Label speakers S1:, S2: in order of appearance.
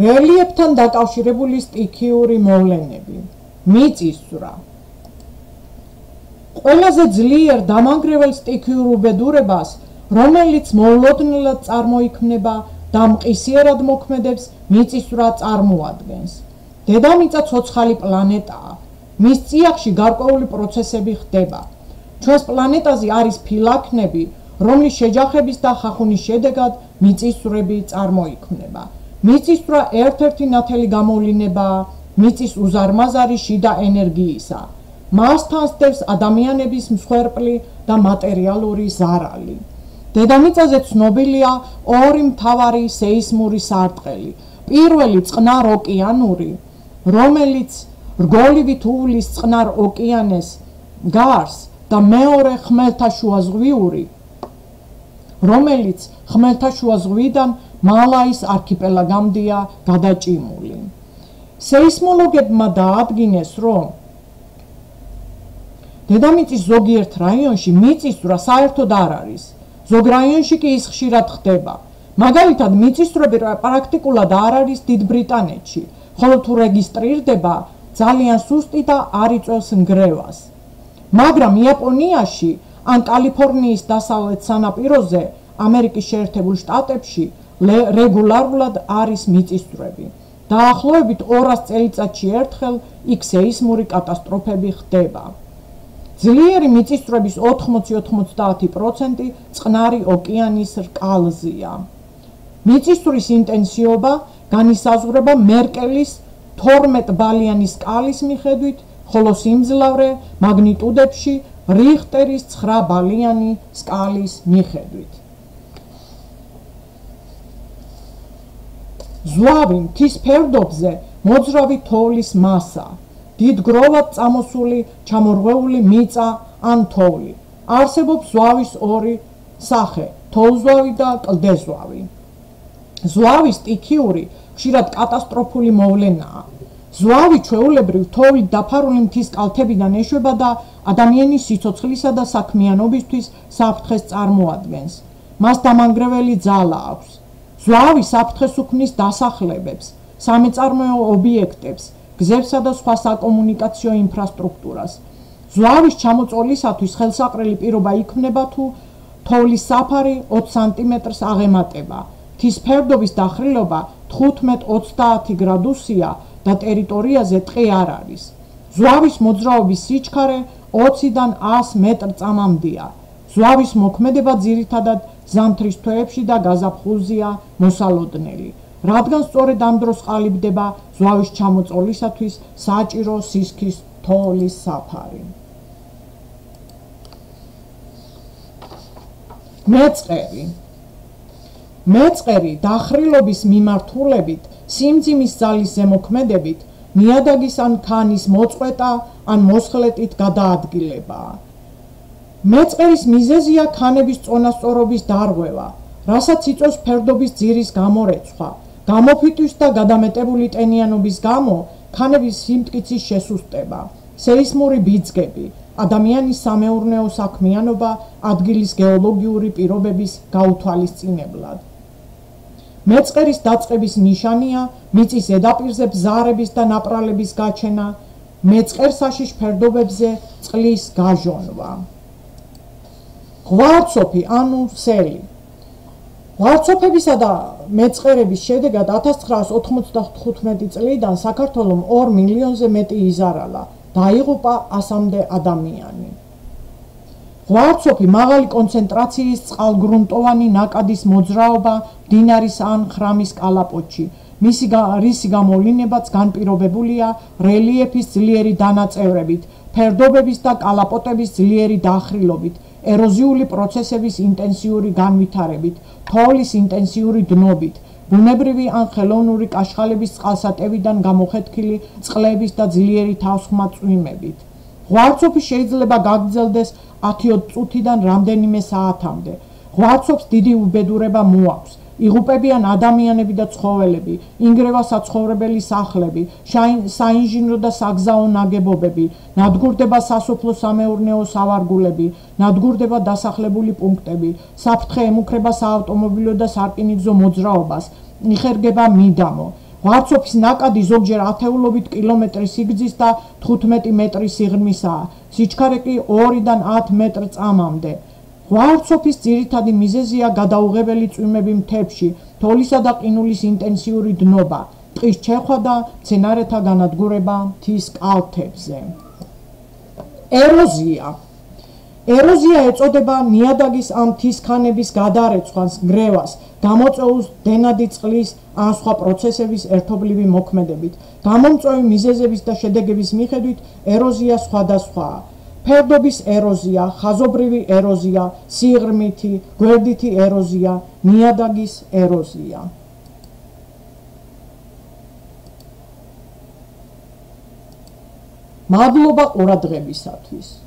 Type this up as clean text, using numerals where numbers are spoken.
S1: რელიეფთან დაკავშირებული სტიქიური მოვლენები. მიწისძვრა. ყველაზე ძლიერ დამანგრეველ სტიქიურ უბედურებას, რომელიც მოულოდნელად წარმოიქმნება და მყისიერად მოქმედებს, მიწისძვრა წარმოადგენს. დედამიწა ცოცხალი პლანეტაა. მის წიაღში გარკვეული პროცესები ხდება. ჩვენს პლანეტაზე არის ფილაქნები, რომლის შეჯახების და ხახუნის შედეგად მიწისძვრები წარმოიქმნება. მიწისძვრა ერთ-ერთი ნათელი გამოვლინებაა მიწის უზარმაზარი შიდა ენერგიისა. მასთან სდევს ადამიანების მსხვერპლი და მატერიალური ზარალი. დედამიწაზე ცნობილია ორი მთავარი სეისმური სარტყელი. პირველი წყნარ ოკეანური, რომელიც რგოლივით უვლის წყნარ ოკეანეს გარს და მეორე ხმელთაშუაზღვიური, რომელიც ხმელთაშუა ზღვიდან მალაის არქიპელაგამდეა გადაჭიმული. სეისმოლოგებმა დაადგინეს, რომ დედამიწის ზოგიერთ რაიონში მიწისძვრა საერთოდ არ არის. ზოგ რაიონში კი ის ხშირად ხდება. მაგალითად, მიწისძვრები პრაქტიკულად არ არის დიდ ბრიტანეთში, ხოლო თუ რეგისტრირდება, ძალიან სუსტი და არ იწვევს ნგრევას. მაგრამ იაპონიაში ან კალიფორნიის დასავლეთ სანაპიროზე, ამერიკის შეერთებულ შტატებში რეგულარულად არის მიწისძვრები. დაახლოებით 200 წელიწადში ერთხელ იქ სეისმური კატასტროფები ხდება. ძლიერი მიწისძვრების 80-90% წყნარი ოკეანის რკალზეა. მიწისძვრის ინტენსივობა განისაზღვრება მერკელის 12 ბალიანი სკალის მიხედვით, ხოლო სიმძლავრე მაგნიტუდებში რიხტერის 9 ბალიანი სკალის მიხედვით. ზვავი მთის ფერდობზე მოძრავი თოვლის მასა, დიდგროვად წამოსული ჩამორღვეული მიწა ან თოვლი. არსებობს ზვავის ორი სახე, თოვლზვავი და კლდეზვავი. ზვავი სტიქიური, ხშირად კატასტროფული მოვლენაა. ზვავი ჩვეულებრივ თოვლით დაფარული მთის კალთებიდან ეშვება და ადამიანის სიცოცხლისა და საქმიანობისთვის საფრთხეს წარმოადგენს. მას დამანგრეველი ძალა აქვს. ზვავი საფრთხეს უქმნის დასახლებებს, სამეწარმოო ობიექტებს, გზებსა და სხვა საკომუნიკაციო ინფრასტრუქტურას. ზვავის ჩამოწოლისათვის ხელსაყრელი პირობა იქმნება, თუ თოვლის საფარი 20 სანტიმეტრს აღემატება. მთის ფერდობის დახრილობა 15-30 გრადუსია და ტერიტორიაზე ტყე არ არის. ზვავის მოძრაობის სიჩქარე 20-დან 100 მეტრ-წამამდეა. ზვავის მოქმედება ძირითადად ზამთრის თვეებში და გაზაფხულზეა მოსალოდნელი, რადგან სწორედ ამ დროს ყალიბდება ზვავის ჩამოწოლისათვის საჭირო სისქის თოვლის საფარი. მეწყერი. მეწყერი დახრილობის მიმართულებით, სიმძიმის ძალის ზემოქმედებით, ნიადაგის ან ქანის მოწყვეტა ან მოსხლეტით გადაადგილებაა. მეწყერის მიზეზია ქანების წონასწორობის დარღვევა, რასაც იწვევს ფერდობის ძირის გამორეცხვა. გამოფიტვის და გადამეტებული ტენიანობის გამო ქანების სიმტკიცის შესუსტება, სეისმური ბიძგები, ადამიანის სამეურნეო საქმიანობა ადგილის გეოლოგიური პირობების გაუთვალისწინებლად. მეწყერის დაწყების ნიშანია მიწის ზედაპირზე ბზარების და ნაპრალების გაჩენა, მეწყერსაშიშ ფერდობებზე წყლის გაჟონვა. ღვარცოფი ანუ სელი. ღვარცოფებისა და მეწყერების შედეგად 1995 წლიდან საქართველომ 2 მილიონზე მეტი იზარალა, დაიღუპა 100-მდე ადამიანი. ღვარცოფი მაღალი კონცენტრაციის წყალგრუნტოვანი ნაკადის მოძრაობა მდინარის ან ხრამის კალაპოტში, რისი გამოვლინებაც განპირობებულია რელიეფის ძლიერი დანაწევრებით, ფერდობების და კალაპოტების ძლიერი დახრილობით, ეროზიული პროცესების ინტენსიური განვითარებით, თოვლის ინტენსიური დნობით, ბუნებრივი ან ხელოვნური კაშხალების წყალსატევიდან გამოხეთქილი წყლების და ძლიერი თავსხმა წვიმებით. ღვარცოფი შეიძლება გაგრძელდეს 10 წუთიდან რამდენიმე საათამდე. ღვარცოფს დიდი უბედურება მოაქვს. იღუპებიან ადამიანები და ცხოველები, ინგრევა საცხოვრებელი სახლები, საინჟინრო და საგზაო ნაგებობები, ნადგურდება სასოფლო-სამეურნეო სავარგულები, ნადგურდება დასახლებული პუნქტები, საფრთხე ემუქრება საავტომობილო და სარკინიგზო მოძრაობას, იხერგება მიდამო. ღვარცოფის ნაკადი ზოგჯერ ათეულობით კილომეტრის სიგრძის და 15 მეტრის სიღრმისაა, სიჩქარე კი 2-დან 10 მეტრ წამამდე. ღვარცოფის ძირითადი მიზეზია გადაუღებელი წვიმები მთებში, თოვლისა და ყინულის ინტენსიური დნობა, ტყის ჩეხვა და მცენარეთა განადგურება მთის კალთებზე. ეროზია. ეროზია ეწოდება ნიადაგის ან მთის ქანების გადარეცხვას, გრევას, გამოწვეულს დენადი წყლის ან სხვა პროცესების ერთობლივი მოქმედებით. გამომწვევი მიზეზების და შედეგების მიხედვით ეროზია სხვადასხვაა. ფერდობის ეროზია, ხაზობრივი ეროზია, სიღრმითი, გვერდითი ეროზია, ნიადაგის ეროზია. მადლობა ყურადღებისათვის.